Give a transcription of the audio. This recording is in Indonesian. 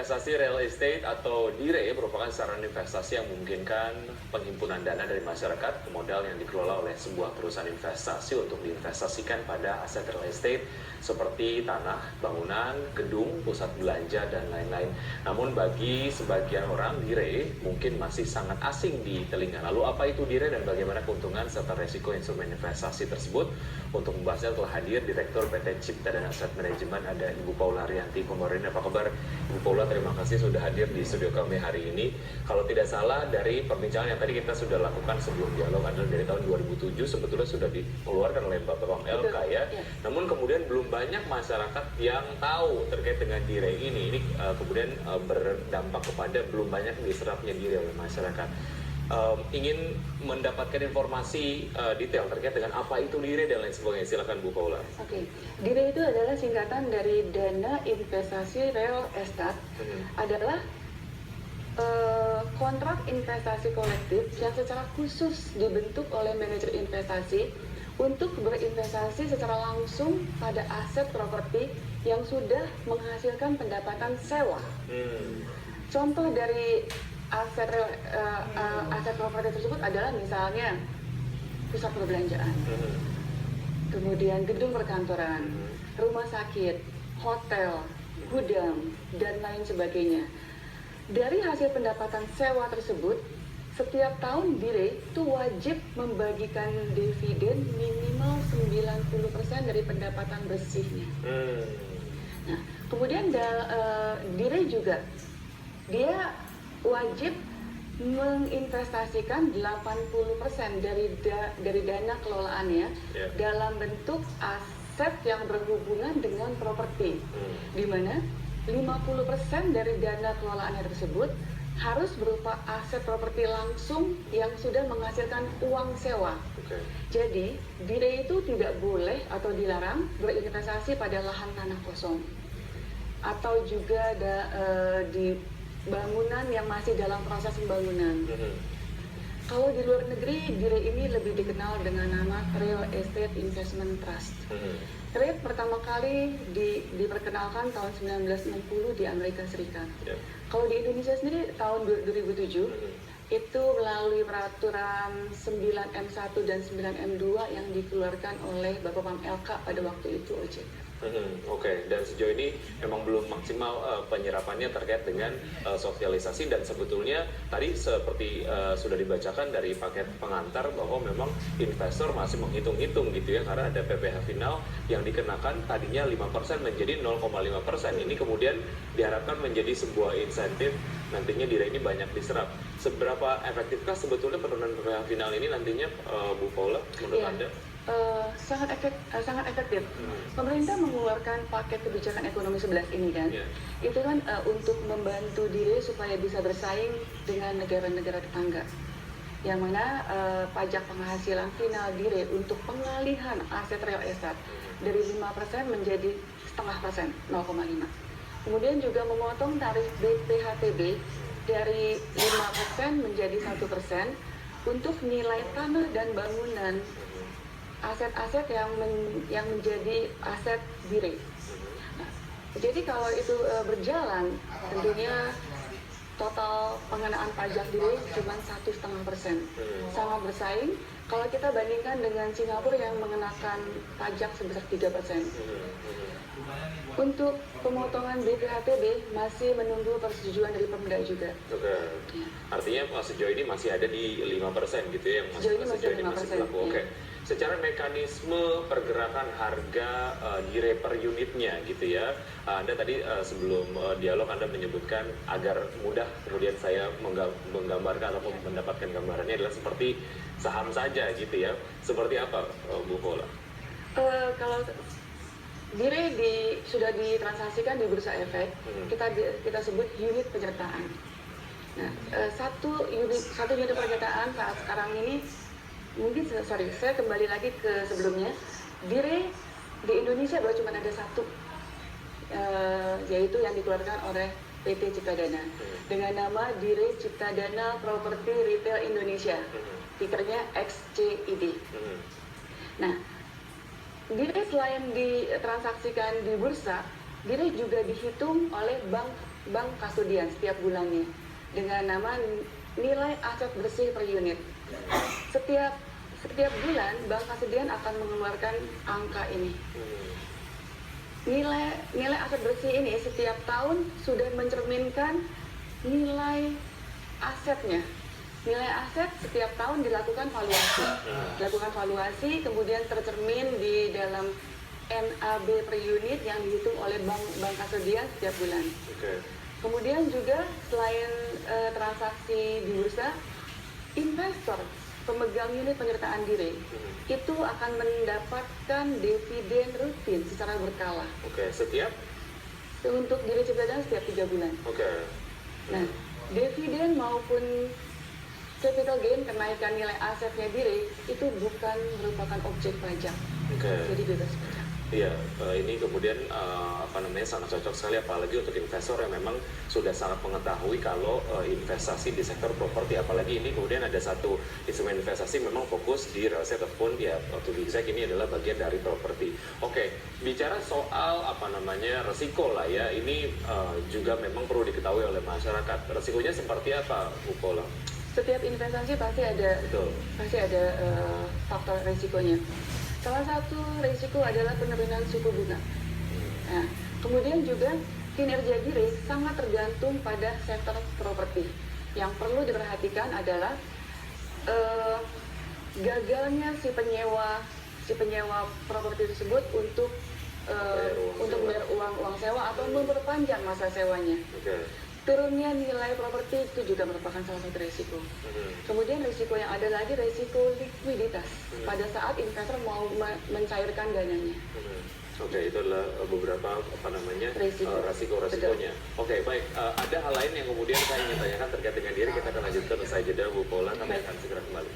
Investasi real estate atau DIRE merupakan sarana investasi yang memungkinkan penghimpunan dana dari masyarakat ke modal yang dikelola oleh sebuah perusahaan investasi untuk diinvestasikan pada aset real estate seperti tanah, bangunan, gedung, pusat belanja, dan lain-lain. Namun bagi sebagian orang, DIRE mungkin masih sangat asing di telinga. Lalu apa itu DIRE dan bagaimana keuntungan serta resiko instrumen investasi tersebut? Untuk membahasnya telah hadir Direktur PT Cipta dan Aset Manajemen, ada Ibu Paula Rianti Komarudin. Apa kabar Ibu Paula? Terima kasih sudah hadir di studio kami hari ini. Kalau tidak salah dari perbincangan yang tadi kita sudah lakukan sebelum dialog adalah dari tahun 2007 sebetulnya sudah dikeluarkan oleh Bapak LK ya. Namun kemudian belum banyak masyarakat yang tahu terkait dengan DIRE ini. Ini kemudian berdampak kepada belum banyak diserapnya DIRE oleh masyarakat. Ingin mendapatkan informasi detail terkait dengan apa itu DIRE dan lain sebagainya. Silakan Bu Paula. Oke, DIRE itu adalah singkatan dari Dana Investasi Real Estate. Adalah kontrak investasi kolektif yang secara khusus dibentuk oleh manajer investasi untuk berinvestasi secara langsung pada aset properti yang sudah menghasilkan pendapatan sewa. Contoh dari aset properti tersebut adalah misalnya pusat perbelanjaan, kemudian gedung perkantoran, rumah sakit, hotel, gudang, dan lain sebagainya. Dari hasil pendapatan sewa tersebut, setiap tahun DIRE itu wajib membagikan dividen minimal 90% dari pendapatan bersihnya. Nah, kemudian DIRE juga dia wajib menginvestasikan 80% dari dana kelolaannya dalam bentuk aset yang berhubungan dengan properti, di mana 50% dari dana kelolaannya tersebut harus berupa aset properti langsung yang sudah menghasilkan uang sewa. Jadi DIRE itu tidak boleh atau dilarang berinvestasi pada lahan tanah kosong atau juga di bangunan yang masih dalam proses pembangunan. Kalau di luar negeri, DIRE ini lebih dikenal dengan nama Real Estate Investment Trust. REIT pertama kali diperkenalkan tahun 1960 di Amerika Serikat. Kalau di Indonesia sendiri tahun 2007 itu melalui peraturan 9M1 dan 9M2 yang dikeluarkan oleh Bapak Pam LK pada waktu itu OJK. Dan sejauh ini memang belum maksimal penyerapannya terkait dengan sosialisasi, dan sebetulnya tadi seperti sudah dibacakan dari paket pengantar bahwa memang investor masih menghitung-hitung gitu ya, karena ada PPh final yang dikenakan tadinya 5% menjadi 0,5%. Ini kemudian diharapkan menjadi sebuah insentif nantinya DIRE ini banyak diserap. Seberapa efektifkah sebetulnya penurunan PPh final ini nantinya Bu Paula menurut Anda? Sangat efektif. Pemerintah mengeluarkan paket kebijakan ekonomi 11 ini kan, itu kan untuk membantu DIRE supaya bisa bersaing dengan negara-negara tetangga, yang mana pajak penghasilan final DIRE untuk pengalihan aset real estate dari 5% menjadi 0,5%, 0,5. Kemudian juga memotong tarif BPHTB dari 5% menjadi 1% untuk nilai tanah dan bangunan aset-aset yang menjadi aset DIRE. Nah, jadi kalau itu berjalan, tentunya total pengenaan pajak DIRE cuma 1,5%. Sangat bersaing kalau kita bandingkan dengan Singapura yang mengenakan pajak sebesar 3%. Untuk pemotongan BPHTB masih menunggu persetujuan dari Pemda juga. Artinya sejauh ini masih ada di 5% gitu ya, yang sejauh ini masih berlaku. Secara mekanisme pergerakan harga DIRE per unitnya gitu ya, Anda tadi sebelum dialog Anda menyebutkan agar mudah kemudian saya menggambarkan atau mendapatkan gambarannya adalah seperti saham saja gitu ya. Seperti apa Bu Paula? Kalau DIRE sudah ditransaksikan di Bursa Efek, kita sebut unit penyertaan. Nah, satu unit penyertaan saat sekarang ini saya kembali lagi ke sebelumnya. DIRE di Indonesia baru cuma ada satu, yaitu yang dikeluarkan oleh PT Cipta Dana dengan nama DIRE Cipta Dana Property Retail Indonesia, tikernya XCID. Nah, DIRE selain ditransaksikan di bursa, DIRE juga dihitung oleh bank bank kastodian setiap bulannya dengan nama nilai aset bersih per unit. Setiap bulan bank kastodian akan mengeluarkan angka ini. Nilai aset bersih ini setiap tahun sudah mencerminkan nilai asetnya. Nilai aset setiap tahun dilakukan valuasi, kemudian tercermin di dalam NAB per unit yang dihitung oleh bank kastodian setiap bulan. Kemudian juga selain transaksi di bursa, investor pemegang unit penyertaan diri itu akan mendapatkan dividen rutin secara berkala. Setiap? Untuk diri cipta setiap 3 bulan. Nah, dividen maupun capital gain kenaikan nilai asetnya diri itu bukan merupakan objek pajak. Jadi bebas pajak. Iya, ini kemudian sangat cocok sekali apalagi untuk investor yang memang sudah sangat mengetahui kalau investasi di sektor properti, apalagi ini kemudian ada satu instrumen investasi memang fokus di real estate ataupun ya to be exact ini adalah bagian dari properti. Bicara soal resiko lah ya, ini juga memang perlu diketahui oleh masyarakat. Resikonya seperti apa, Bu Paula? Setiap investasi pasti ada faktor risikonya. Salah satu risiko adalah penurunan suku bunga. Nah, kemudian juga kinerja diri sangat tergantung pada sektor properti. Yang perlu diperhatikan adalah gagalnya si penyewa properti tersebut untuk membayar uang sewa atau memperpanjang masa sewanya. Turunnya nilai properti itu juga merupakan salah satu risiko. Kemudian risiko yang ada lagi risiko likuiditas pada saat investor mau mencairkan dananya. Itu adalah beberapa resiko-resikonya. Baik. Ada hal lain yang kemudian saya ingin tanyakan terkait dengan diri. Kita akan lanjutkan usai jeda, Bu Paula. Kami akan segera kembali.